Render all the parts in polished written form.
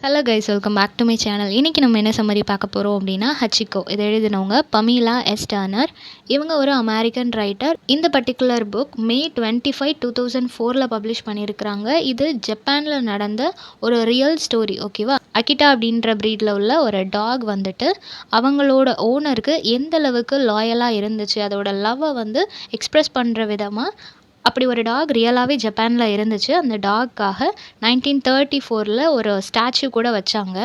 Hello guys, welcome back to my channel. இன்றைக்கி நம்ம என்ன சம்மரி பார்க்க போகிறோம் அப்படின்னா, ஹச்சிகோ. இதை எழுதினவங்க பமீலா எஸ் டர்னர். இவங்க ஒரு அமெரிக்கன் ரைட்டர். இந்த பர்டிகுலர் புக் May 25, 2004 பப்ளிஷ் பண்ணியிருக்கிறாங்க. இது ஜப்பானில் நடந்த ஒரு ரியல் ஸ்டோரி, ஓகேவா. அகிட்டா அப்படின்ற ப்ரீடில் உள்ள ஒரு டாக் வந்துட்டு அவங்களோட ஓனருக்கு எந்த அளவுக்கு லாயலாக இருந்துச்சு, அதோட லவ்வை வந்து எக்ஸ்ப்ரெஸ் பண்ணுற விதமாக அப்படி ஒரு டாக் ரியலாகவே ஜப்பானில் இருந்துச்சு. அந்த டாக்காக 1934 ஒரு ஸ்டாச்சு கூட வச்சாங்க.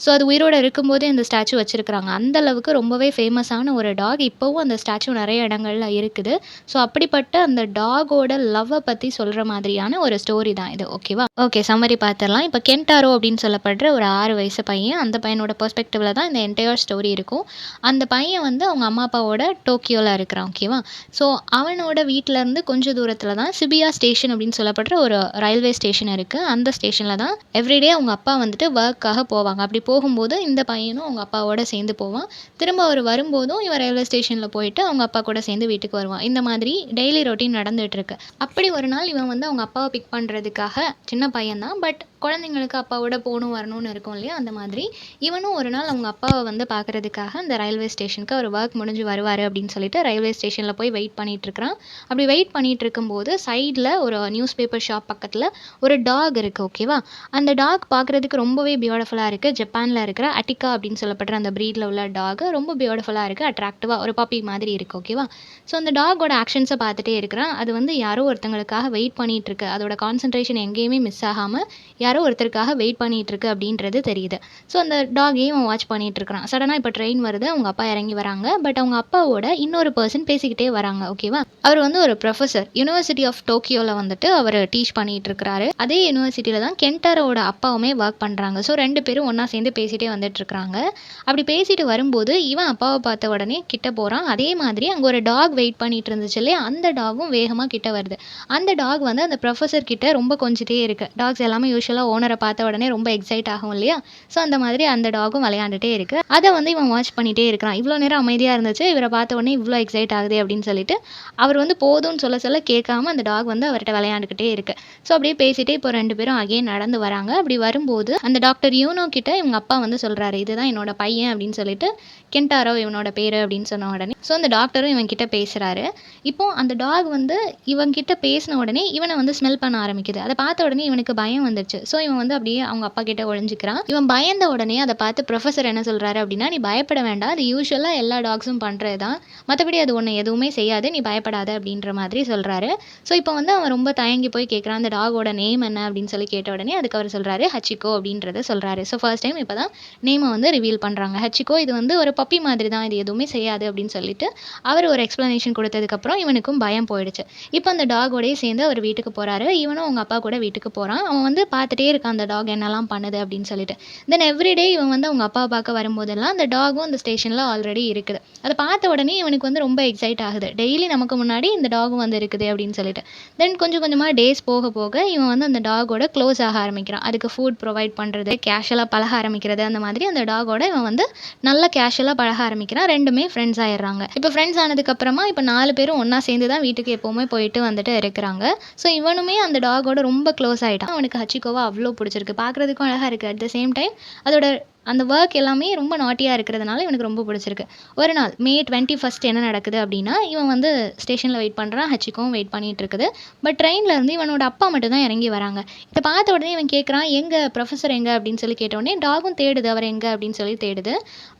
ஸோ அது உயிரோடு இருக்கும்போதே அந்த ஸ்டாச்சு வச்சுருக்குறாங்க. அந்தளவுக்கு ரொம்பவே ஃபேமஸான ஒரு டாக். இப்போவும் அந்த ஸ்டாச்சு நிறைய இடங்கள்ல இருக்குது. ஸோ அப்படிப்பட்ட அந்த டாகோட லவ்வை பற்றி சொல்கிற மாதிரியான ஒரு ஸ்டோரி தான் இது, ஓகேவா. ஓகே, சம்மரி பார்த்துடலாம். இப்போ கென்டாரோ அப்படின்னு சொல்லப்படுற ஒரு 6 வயசு பையன். அந்த பையனோட பெர்ஸ்பெக்டிவில் தான் இந்த என்டையர் ஸ்டோரி இருக்கும். அந்த பையன் வந்து அவங்க அம்மா அப்பாவோட டோக்கியோவில் இருக்கிறான், ஓகேவா. ஸோ அவனோட வீட்டிலேருந்து கொஞ்சம் தூரத்தில் தான் சிபியா ஸ்டேஷன் அப்படின்னு சொல்லப்படுற ஒரு ரயில்வே ஸ்டேஷன் இருக்குது. அந்த ஸ்டேஷனில் தான் எவ்ரிடே அவங்க அப்பா வந்துட்டு ஒர்க்காக போவாங்க. அப்படி போகும்போது இந்த பையனும் அவங்க அப்பாவோட சேர்ந்து போவான். திரும்ப அவர் வரும்போதும் இவன் ரயில்வே ஸ்டேஷனில் போயிட்டு அவங்க அப்பா கூட சேர்ந்து வீட்டுக்கு வருவான். இந்த மாதிரி டெய்லி ரொட்டீன் நடந்துகிட்டு இருக்கு. அப்படி ஒரு நாள் இவன் வந்து அவங்க அப்பாவை பிக் பண்ணுறதுக்காக, சின்ன பையன் தான், பட் குழந்தைங்களுக்கு அப்பாவோட போகணும் வரணும்னு இருக்கும் இல்லையா, அந்த மாதிரி இவனும் ஒரு நாள் அவங்க அப்பாவை வந்து பார்க்குறதுக்காக அந்த ரயில்வே ஸ்டேஷனுக்கு அவர் ஒர்க் முடிஞ்சு வருவார் அப்படின்னு சொல்லிட்டு ரயில்வே ஸ்டேஷனில் போய் வெயிட் பண்ணிகிட்டு இருக்கிறான். அப்படி வெயிட் பண்ணிகிட்டு இருக்கும்போது சைடில் ஒரு நியூஸ் பேப்பர் ஷாப் பக்கத்தில் ஒரு டாக் இருக்குது, ஓகேவா. அந்த டாக் பார்க்குறதுக்கு ரொம்பவே பியூட்டிஃபுல்லாக இருக்குது. ஜப்பானில் இருக்கிற அட்டிகா அப்படின்னு சொல்லப்படுற அந்த ப்ரீடில் உள்ள டாக் ரொம்ப பியூட்டிஃபுல்லாக இருக்குது, அட்ராக்டிவாக ஒரு பப்பி மாதிரி இருக்குது, ஓகேவா. ஸோ அந்த டாகோட ஆக்ஷன்ஸை பார்த்துட்டே இருக்கிறான். அது வந்து யாரோ ஒருத்தங்களுக்காக வெயிட் பண்ணிகிட்டு இருக்கு. அதோட கான்சன்ட்ரேஷன் எங்கேயுமே மிஸ் ஆகாமல் யாரோ ஒருத்தருக்காக வெயிட் பண்ணிகிட்டு இருக்கு அப்படின்றது தெரியுது. ஸோ அந்த டாகையும் அவன் வாட்ச் பண்ணிகிட்டு இருக்கிறான். சடனாக இப்போ ட்ரெயின் வருது, அவங்க அப்பா இறங்கி வராங்க. பட் அவங்க அப்பாவோட இன்னொரு பர்சன் பேசிக்கிட்டே வராங்க, ஓகேவா. அவர் வந்து ஒரு ப்ரொஃபஸர், யூனிவர்சிட்டி ஆஃப் டோக்கியோவில் வந்துட்டு அவர் டீச் பண்ணிகிட்டு இருக்கிறாரு. அதே யூனிவர்சிட்டியில் தான் கென்டாரோட அப்பாவுமே ஒர்க் பண்ணுறாங்க. ஸோ 2 பேரும் ஒன்றா சேர்ந்து பேசிகிட்டே வந்துட்டு இருக்கிறாங்க. அப்படி பேசிட்டு வரும்போது இவன் அப்பாவை பார்த்த உடனே கிட்ட போகிறான். அதே மாதிரி அங்கே ஒரு டாக் வெயிட் பண்ணிட்டு இருந்துச்சு இல்லையா, அந்த டாகும் வேகமாக கிட்ட வருது. அந்த டாக் வந்து அந்த ப்ரொஃபஸர் கிட்ட ரொம்ப கொஞ்சிட்டே இருக்குது. டாக்ஸ் எல்லாமே யூஸ்வலாக ஓனரை பார்த்த உடனே ரொம்ப எக்ஸைட் ஆகும் இல்லையா. ஸோ அந்த மாதிரி அந்த டாகும் விளையாண்டுட்டே இருக்குது. அதை வந்து இவன் வாட்ச் பண்ணிகிட்டே இருக்கிறான். இவ்வளோ நேரம் அமைதியாக இருந்துச்சு, இவரை பார்த்த உடனே இவ்வளோ எக்ஸைட் ஆகுது அப்படின்னு சொல்லிட்டு அவர் வந்து போதும்னு சொல்ல கேட்காம அந்த டாக் வந்து அவர்கிட்ட விளையாண்டுக்கிட்டே இருக்கு. ஸோ அப்படியே பேசிட்டே இப்போ 2 பேரும் அகைன் நடந்து வராங்க. அப்படி வரும்போது அந்த டாக்டர் யூனோ கிட்ட இவங்க அப்பா வந்து சொல்கிறாரு, இதுதான் என்னோட பையன் அப்படின்னு சொல்லிட்டு, கென்டாரோ இவனோட பேர் அப்படின்னு சொன்ன உடனே ஸோ அந்த டாக்டரும் இவன் கிட்ட பேசுகிறாரு. இப்போ அந்த டாக் வந்து இவன் கிட்ட பேசின உடனே இவனை வந்து ஸ்மெல் பண்ண ஆரம்பிக்குது. அதை பார்த்த உடனே இவனுக்கு பயம் வந்துருச்சு. ஸோ இவன் வந்து அப்படியே அவங்க அப்பா கிட்ட ஒழிஞ்சிக்கிறான். இவன் பயந்த உடனே அதை பார்த்து ப்ரொஃபஸர் என்ன சொல்கிறாரு அப்படின்னா, நீ பயப்பட வேண்டாம், அது யூஸ்வலாக எல்லா டாக்ஸும் பண்ணுறது தான், மற்றபடி அது ஒன்று எதுவுமே செய்யாது, நீ பயப்படாத அப்படின்ற மாதிரி சொல்கிறாரு. ஸோ இப்போ வந்து அவன் ரொம்ப தயங்கி போய் கேட்குறான், அந்த டாகோட நேம் என்ன அப்படின்னு சொல்லி கேட்ட உடனே அதுக்கு அவர் சொல்கிறாரு ஹச்சிகோ அப்படின்றத சொல்கிறாரு. ஸோ ஃபர்ஸ்ட் டைம் இப்போ தான் நேமை வந்து ரிவீல் பண்ணுறாங்க. ஹச்சிகோ இது வந்து ஒரு பப்பி மாதிரி தான், இது எதுவுமே செய்யாது அப்படின்னு சொல்லிட்டு அவர் ஒரு எக்ஸ்ப்ளனேஷன் கொடுத்ததுக்கப்புறம் இவனுக்கும் பயம் போயிடுச்சு. இப்போ அந்த டாகோடயே சேர்ந்து அவர் வீட்டுக்கு போகிறாரு. இவனும் அவங்க அப்பா கூட வீட்டுக்கு போகிறான். அவன் வந்து பார்த்துட்டே இருக்கான் அந்த டாக் என்னெல்லாம் பண்ணுது அப்படின்னு சொல்லிட்டு. தென் எவ்ரிடே இவன் வந்து அவங்க அப்பா பார்க்க வரும்போதெல்லாம் அந்த டாகும் அந்த ஸ்டேஷனில் ஆல்ரெடி இருக்குது. அதை பார்த்த உடனே இவனுக்கு வந்து ரொம்ப எக்ஸைட் ஆகுது. டெய்லி நமக்கு முன்னாடி இந்த டாகும் வந்து இருக்குது அப்படின்னு சொல்லிட்டு. தென் கொஞ்சம் கொஞ்சமாக டேஸ் போக போக இவன் வந்து அந்த டாகோட க்ளோஸ் ஆக ஆரம்பிக்கிறான். அதுக்கு ஃபுட் ப்ரொவைட் பண்ணுறது, கேஷுவலாக பழக ஆரம்பிக்கிறது, அந்த மாதிரி அந்த டாகோட இவன் வந்து நல்லா கேஷுவலாக பழக ஆரம்பிக்கிறான். 2மே ஃப்ரெண்ட்ஸ் ஆயிடுறாங்க. இப்போ ஃப்ரெண்ட்ஸ் ஆனதுக்கப்புறமா இப்போ 4 பேரும் ஒன்றா சேர்ந்து தான் வீட்டுக்கு எப்போவுமே போயிட்டு வந்துட்டு இருக்கிறாங்க. ஸோ இவனுமே அந்த டாகோட ரொம்ப க்ளோஸ் ஆகிட்டான். அவனுக்கு ஹச்சிகோவா அவ்வளோ பிடிச்சிருக்கு, பார்க்குறதுக்கும் அழகாக இருக்குது. அட் த சேம் டைம் அதோட அந்த ஒர்க் எல்லாமே ரொம்ப நாட்டியாக இருக்கிறதுனால இவனுக்கு ரொம்ப பிடிச்சிருக்கு. ஒரு நாள் May 21 என்ன நடக்குது அப்படின்னா, இவன் வந்து ஸ்டேஷனில் வெயிட் பண்ணுறான், ஹச்சிகோவும் வெயிட் பண்ணிகிட்டு இருக்குது. பட் ட்ரெயினில் இருந்து இவனோட அப்பா மட்டும் தான் இறங்கி வராங்க. இதை பார்த்த உடனே இவன் கேட்குறான், எங்கே ப்ரொஃபஸர் எங்கே அப்படின்னு சொல்லி கேட்டோடனே டாகும் தேடுது அவர் எங்கே அப்படின்னு சொல்லி தேடுது.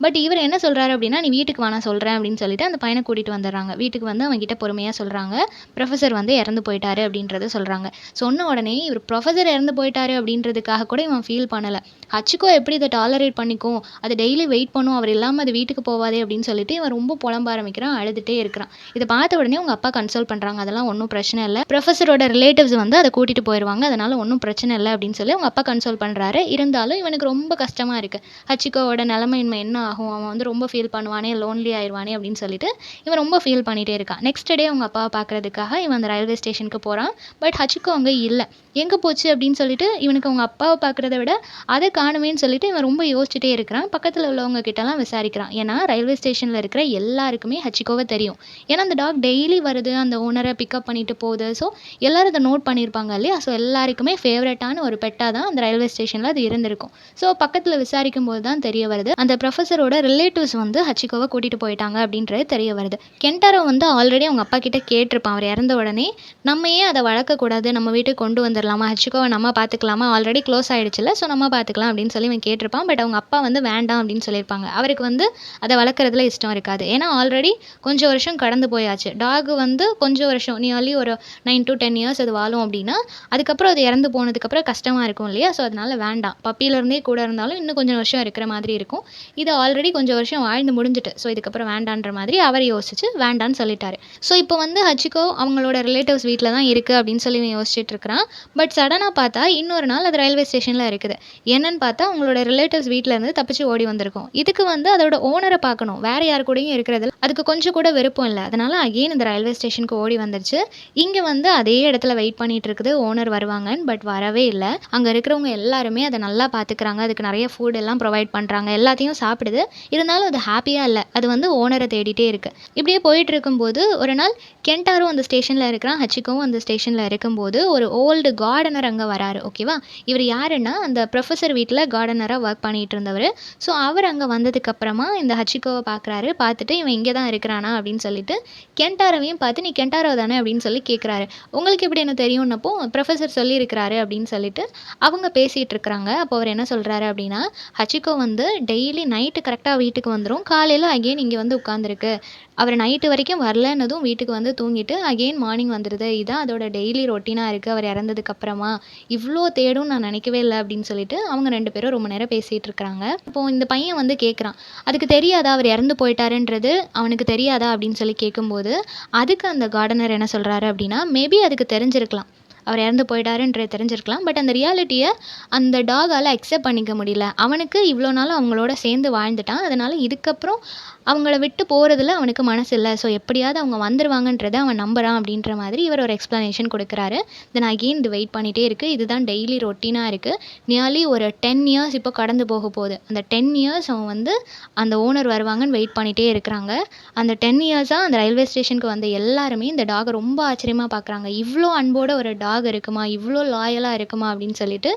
பட் இவர் என்ன சொல்கிறாரு அப்படின்னா, நீ வீட்டுக்கு வா நான் சொல்கிறேன் அப்படின்னு சொல்லிட்டு அந்த பையனை கூட்டிகிட்டு வந்துடுறாங்க. வீட்டுக்கு வந்து அவன்கிட்ட பொறுமையாக சொல்கிறாங்க, ப்ரொஃபஸர் வந்து இறந்து போயிட்டாரு அப்படின்றத சொல்கிறாங்க. சொன்ன உடனே இவர் ப்ரொஃபஸர் இறந்து போயிட்டாரு அப்படின்றதுக்காக கூட இவன் ஃபீல் பண்ணலை. ஹச்சிகோ எப்படி இதை டாலரேட் பண்ணிக்கும், அது டெய்லி வெயிட் பண்ணும், அவர் இல்லாமல் அது வீட்டுக்கு போவாதே அப்படின்னு சொல்லிட்டு இவன் ரொம்ப புலம்ப ஆரம்பிக்கிறான், அழுதுகிட்டே இருக்கிறான். இதை பார்த்த உடனே உங்கள் அப்பா கன்சோல் பண்ணுறாங்க, அதெல்லாம் ஒன்றும் பிரச்சனை இல்லை, ப்ரொஃபஸரோட ரிலேட்டிவ்ஸ் வந்து அதை கூட்டிகிட்டு போயிடுவாங்க, அதனால் ஒன்றும் பிரச்சனை இல்லை அப்படின்னு சொல்லி அவங்க அப்பா கன்சோல் பண்ணுறாரு. இருந்தாலும் இவனுக்கு ரொம்ப கஷ்டமாக இருக்குது. ஹச்சிகோவோட நிலைமையின்மை என்ன ஆகும், அவன் வந்து ரொம்ப ஃபீல் பண்ணுவானே, லோன்லி ஆயிடுவானே அப்படின்னு சொல்லிட்டு இவன் ரொம்ப ஃபீல் பண்ணிகிட்டே இருக்கான். நெக்ஸ்ட் டே அவங்க அப்பாவை பார்க்குறதுக்காக இவன் அந்த ரயில்வே ஸ்டேஷனுக்கு போகிறான். பட் ஹச்சிகோ அங்கே இல்லை. எங்கே போச்சு அப்படின்னு சொல்லிட்டு இவனுக்கு அவங்க அப்பாவை பார்க்குறத விட அதை காணுமேன்னு சொல்லிட்டு இவன் ரொம்ப யோசிச்சுட்டே இருக்கிறான். பக்கத்தில் உள்ளவங்க கிட்டலாம் விசாரிக்கிறான். ஏன்னா ரயில்வே ஸ்டேஷனில் இருக்கிற எல்லாருக்குமே ஹச்சிகோவை தெரியும். ஏன்னா அந்த டாக் டெய்லி வருது, அந்த ஓனரை பிக்கப் பண்ணிட்டு போகுது. ஸோ எல்லாரும் அதை நோட் பண்ணியிருப்பாங்க இல்லையா? ஸோ எல்லாருக்குமே ஃபேவரட்டான ஒரு பெட்டாக தான் அந்த ரயில்வே ஸ்டேஷனில் அது இருந்திருக்கும். ஸோ பக்கத்தில் விசாரிக்கும் போது தான் தெரிய வருது, அந்த ப்ரொஃபஸரோட ரிலேட்டிவ்ஸ் வந்து ஹச்சிகோவை கூட்டிகிட்டு போயிட்டாங்க அப்படின்றது தெரிய வருது. கென்டாரோ வந்து ஆல்ரெடி அவங்க அப்பா கிட்ட கேட்டிருப்பான் அவர் இறந்த உடனே, நம்ம ஏன் அதை வளர்க்கக்கூடாது, நம்ம வீட்டுக்கு கொண்டு வந்துடலாமா, ஹச்சிகோவை நம்ம பார்த்துக்கலாமா, ஆல்ரெடி க்ளோஸ் ஆகிடுச்சுல, ஸோ நம்ம பார்த்துக்கலாம் அப்படின்னு சொல்லி இவன் கேட்டிருப்பான். பட் அவங்க அப்பா வந்து வேண்டாம் அப்படின்னு சொல்லியிருப்பாங்க. அவருக்கு வந்து அதை வளர்க்குறதுல இஷ்டம் இருக்காது. ஏன்னா ஆல்ரெடி கொஞ்சம் வருஷம் கடந்து போயாச்சு. டாக் வந்து கொஞ்சம் வருஷம் நியர்லி ஒரு 9 to 10 இயர்ஸ் அது வாழும் அப்படின்னா, அதுக்கப்புறம் அது இறந்து போனதுக்கப்புறம் கஷ்டமாக இருக்கும் இல்லையா? ஸோ அதனால வேண்டாம். பப்பியிலேருந்தே கூட இருந்தாலும் இன்னும் கொஞ்சம் வருஷம் இருக்கிற மாதிரி இருக்கும். இது ஆல்ரெடி கொஞ்சம் வருஷம் வாழ்ந்து முடிஞ்சுட்டு, ஸோ இதுக்கப்புறம் வேண்டான்ற மாதிரி அவர் யோசிச்சு வேண்டான்னு சொல்லிட்டாரு. ஸோ இப்போ வந்து ஹச்சிகோ அவங்களோட ரிலேட்டிவ்ஸ் வீட்டில் தான் இருக்குது அப்படின்னு சொல்லி இவன் யோசிச்சுட்டு இருக்கிறான். பட் சடனாக பார்த்தா இன்னொரு நாள் அது ரயில்வே ஸ்டேஷனில் இருக்குது. என்னன்னு பார்த்தா அவங்களோட ரிலேட்டிவ்ஸ் வீட்டில் இருந்து தப்பிச்சு ஓடி வந்திருக்கும். இதுக்கு வந்து அதோட ஓனரை பார்க்கணும், வேற யார் கூடயும் இருக்கிறது அதுக்கு கொஞ்சம் கூட விருப்பம் இல்லை. அதனால அகெயின் இந்த ரயில்வே ஸ்டேஷனுக்கு ஓடி வந்துருச்சு. இங்கே வந்து அதே இடத்துல வெயிட் பண்ணிட்டு இருக்குது ஓனர் வருவாங்கன்னு. பட் வரவே இல்லை. அங்கே இருக்கிறவங்க எல்லாருமே அதை நல்லா பார்த்துக்கிறாங்க. அதுக்கு நிறைய ஃபுட் எல்லாம் ப்ரொவைட் பண்ணுறாங்க, எல்லாத்தையும் சாப்பிடுது. இருந்தாலும் அது ஹாப்பியாக இல்லை. அது வந்து ஓனரை தேடிட்டே இருக்கு. இப்படியே போயிட்டு இருக்கும்போது ஒரு நாள் கென்டாரோ அந்த ஸ்டேஷனில் இருக்கிறான், ஹச்சிகோவும் அந்த ஸ்டேஷனில் இருக்கும்போது ஒரு ஓல்டு கார்டனர் அங்கே வராரு. ஓகேவா? இவர் யாருன்னா அந்த ப்ரொஃபஸர் வீட்டில் கார்டனராக ஒர்க் பண்ணிட்டு இருந்தவர். ஸோ அவர் அங்கே வந்ததுக்கப்புறமா இந்த ஹச்சிகோவை பார்க்குறாரு. பார்த்துட்டு இவன் இங்கே தான் இருக்கிறானா அப்படின்னு சொல்லிட்டு கென்டாரோவையும் பார்த்து, நீ கென்டாரோ தானே அப்படின்னு சொல்லி கேட்குறாரு. உங்களுக்கு எப்படி என்ன தெரியும்னப்போ, ப்ரொஃபஸர் சொல்லியிருக்கிறாரு அப்படின்னு சொல்லிட்டு அவங்க பேசிகிட்டு இருக்கிறாங்க. அப்போ அவர் என்ன சொல்கிறாரு அப்படின்னா, ஹச்சிகோ வந்து டெய்லி நைட்டு கரெக்டாக வீட்டுக்கு வந்துடும், காலையில் அகெயின் இங்கே வந்து உட்காந்துருக்கு. அவர் நைட்டு வரைக்கும் வரலன்னதும் வீட்டுக்கு வந்து தூங்கிட்டு அகெயின் மார்னிங் வந்துடுது. இதுதான் அதோட டெய்லி ரொட்டீனாக இருக்குது அவர் இறந்ததுக்கப்புறமா. இவ்வளோ தேடும் நான் நினைக்கவே இல்லை அப்படின்னு சொல்லிட்டு அவங்க 2 பேரும் ரொம்ப நேரம் பேசிகிட்டு இருக்கிறாங்க. இப்போது இந்த பையன் வந்து கேட்குறான், அதுக்கு தெரியாதா அவர் இறந்து போயிட்டாருன்றது அவனுக்கு தெரியாதா அப்படின்னு சொல்லி கேட்கும்போது, அதுக்கு அந்த கார்டனர் என்ன சொல்கிறாரு அப்படின்னா, மேபி அதுக்கு தெரிஞ்சிருக்கலாம், அவர் இறந்து போயிட்டாருன்றது தெரிஞ்சிருக்கலாம். பட் அந்த ரியாலிட்டியை அந்த டாகால் அக்செப்ட் பண்ணிக்க முடியல. அவனுக்கு இவ்வளோ நாள் அவங்களோட சேர்ந்து வாழ்ந்துட்டான். அதனால் இதுக்கப்புறம் அவங்கள விட்டு போகிறதுல அவனுக்கு மனசு இல்லை. ஸோ எப்படியாவது அவங்க வந்துடுவாங்கன்றதை அவன் நம்புகிறான் அப்படின்ற மாதிரி இவர் ஒரு எக்ஸ்ப்ளனேஷன் கொடுக்குறாரு. தென் அகெயின் இது வெயிட் பண்ணிகிட்டே இருக்குது. இதுதான் டெய்லி ரொட்டீனாக இருக்குது. நியர்லி ஒரு 10 இயர்ஸ் இப்போ கடந்து போக போகுது. அந்த 10 இயர்ஸ் அவன் வந்து அந்த ஓனர் வருவாங்கன்னு வெயிட் பண்ணிகிட்டே இருக்கிறாங்க. அந்த 10 இயர்ஸாக அந்த ரயில்வே ஸ்டேஷனுக்கு வந்த எல்லாருமே இந்த டாகை ரொம்ப ஆச்சரியமாக பார்க்குறாங்க. இவ்வளோ அன்போட ஒரு டாக் இருக்குமா, இவ்வளோ லாயலாக இருக்குமா அப்படின்னு சொல்லிட்டு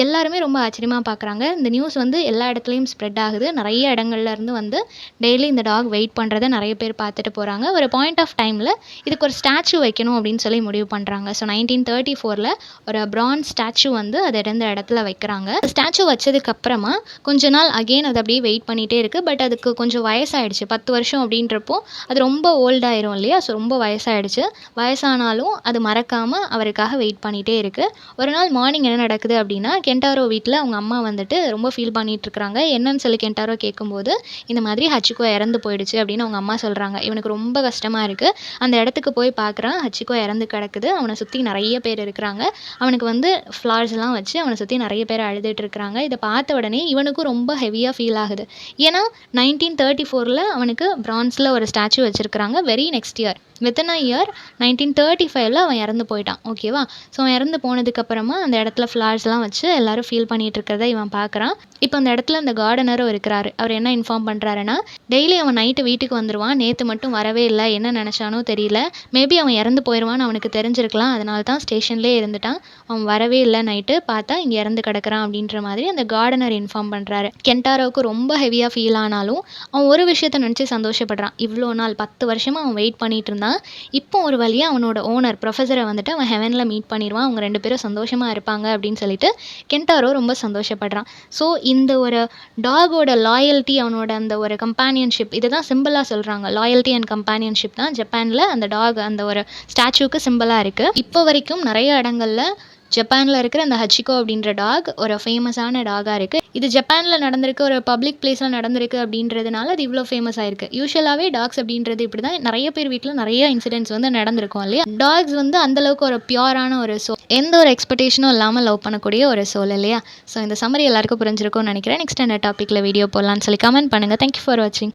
எல்லாருமே ரொம்ப ஆச்சரியமாக பார்க்குறாங்க. இந்த நியூஸ் வந்து எல்லா இடத்துலையும் ஸ்ப்ரெட் ஆகுது. நிறைய இடங்கள்ல இருந்து வந்து டெய்லி இந்த டாக் வெயிட் பண்ணுறதை நிறைய பேர் பார்த்துட்டு போகிறாங்க. ஒரு பாயிண்ட் ஆஃப் டைமில் இதுக்கு ஒரு ஸ்டாச்சு வைக்கணும் அப்படின்னு சொல்லி முடிவு பண்ணுறாங்க. ஸோ 1934 ஒரு பிரான்ஸ் ஸ்டாச்சு வந்து அதை இருந்த இடத்துல வைக்கிறாங்க. ஸ்டாச்சு வச்சதுக்கப்புறமா கொஞ்ச நாள் அகெயின் அது அப்படியே வெயிட் பண்ணிகிட்டே இருக்குது. பட் அதுக்கு கொஞ்சம் வயசாகிடுச்சு. 10 வருஷம் அப்படின்றப்போ அது ரொம்ப ஓல்டாயிரும் இல்லையா? ஸோ ரொம்ப வயசாகிடுச்சு. வயசானாலும் அது மறக்காமல் அவருக்காக வெயிட் பண்ணிகிட்டே இருக்குது. ஒரு நாள் மார்னிங் என்ன நடக்குது அப்படின்னா, கென்டாரோ வீட்டில் அவங்க அம்மா வந்துட்டு ரொம்ப ஃபீல் பண்ணிட்டு இருக்கிறாங்க. என்னன்னு சொல்லி கென்டாரோ கேட்கும்போது, இந்த மாதிரி ஹச்சிகோ இறந்து போயிடுச்சு அப்படின்னு அவங்க அம்மா சொல்கிறாங்க. இவனுக்கு ரொம்ப கஷ்டமாக இருக்குது. அந்த இடத்துக்கு போய் பார்க்குறான், ஹச்சிகோ இறந்து கிடக்குது. அவனை சுற்றி நிறைய பேர் இருக்கிறாங்க. அவனுக்கு வந்து ஃப்ளார்ஸ்லாம் வச்சு அவனை சுற்றி நிறைய பேர் அழுதுட்டு இருக்கிறாங்க. இதை பார்த்த உடனே இவனுக்கும் ரொம்ப ஹெவியாக ஃபீல் ஆகுது. ஏன்னா 1934 அவனுக்கு பிரான்ஸில் ஒரு ஸ்டாச்சு வச்சுருக்கிறாங்க. Very next year within a year 1935 அவன் இறந்து போயிட்டான். ஓகேவா? ஸோ அவன் இறந்து போனதுக்கப்புறமா அந்த இடத்துல ஃப்ளார்ஸ்லாம் வச்சு எல்லாரும் ஃபீல் பண்ணிட்டு இருக்கிறத இவன் பார்க்குறான். இப்போ அந்த இடத்துல அந்த கார்டனரும் இருக்கிறாரு. அவர் என்ன இன்ஃபார்ம் பண்ணுறாருன்னா, டெய்லி அவன் நைட்டு வீட்டுக்கு வந்துடுவான், நேற்று மட்டும் வரவே இல்லை, என்ன நினச்சானோ தெரியல, மேபி அவன் இறந்து போயிடுவான்னு அவனுக்கு தெரிஞ்சிருக்கலாம், அதனால தான் ஸ்டேஷன்லேயே இருந்துட்டான், அவன் வரவே இல்லை, நைட்டு பார்த்தா இங்கே இறந்து கிடக்குறான் அப்படின்ற மாதிரி அந்த கார்டனர் இன்ஃபார்ம் பண்ணுறாரு. கென்டாரோவுக்கு ரொம்ப ஹெவியாக ஃபீல் ஆனாலும் அவன் ஒரு விஷயத்தை நினச்சி சந்தோஷப்படுறான். இவ்வளோ நாள் 10 வருஷமாக அவன் வெயிட் பண்ணிட்டு இருந்தான். இப்போ ஒரு வழியாக அவனோட ஓனர் ப்ரொஃபஸரை வந்துட்டு அவன் ஹெவனில் மீட் பண்ணிடுவான், அவங்க 2 பேரும் சந்தோஷமாக இருப்பாங்க அப்படின்னு சொல்லிட்டு கென்டாரோ ரொம்ப சந்தோஷப்படுறான். ஸோ இந்த ஒரு டாகோட லாயல்ட்டி, அவனோட அந்த ஒரு கம்பானியன்ஷிப், இதை தான் சிம்பிளாக சொல்கிறாங்க. லாயல்ட்டி அண்ட் கம்பானியன்ஷிப் தான் ஜப்பானில் அந்த டாக் அந்த ஒரு ஸ்டாச்சுவுக்கு சிம்பிளாக இருக்குது. இப்போ வரைக்கும் நிறைய இடங்களில் ஜப்பானில் இருக்கிற அந்த ஹச்சிகோ அப்படின்ற டாக் ஒரு ஃபேமஸான டாகாக இருக்குது. இது ஜப்பானில் நடந்திருக்கு, ஒரு பப்ளிக் பிளேஸில் நடந்திருக்கு அப்படின்றதுனால அது இவ்வளோ ஃபேமஸ் ஆயிருக்கு. யூஸ்வலாகவே டாக்ஸ் அப்படின்றது இப்படி தான் நிறைய பேர் வீட்டில் நிறைய இன்சிடென்ட்ஸ் வந்து நடந்திருக்கும் இல்லையா? டாக்ஸ் வந்து அந்தளவுக்கு ஒரு பியூரான ஒரு சோல், எந்த ஒரு எக்ஸ்பெக்டேஷனும் இல்லாமல் லவ் பண்ணக்கூடிய ஒரு சோல் இல்லையா? ஸோ இந்த சம்மரி எல்லாருக்கும் புரிஞ்சிருக்கும்னு நினைக்கிறேன். நெக்ஸ்ட் என்ன டாப்பிக்கில் வீடியோ போடலான்னு சொல்லி கமெண்ட் பண்ணுங்கள். தேங்க்யூ ஃபார் வாட்சிங்.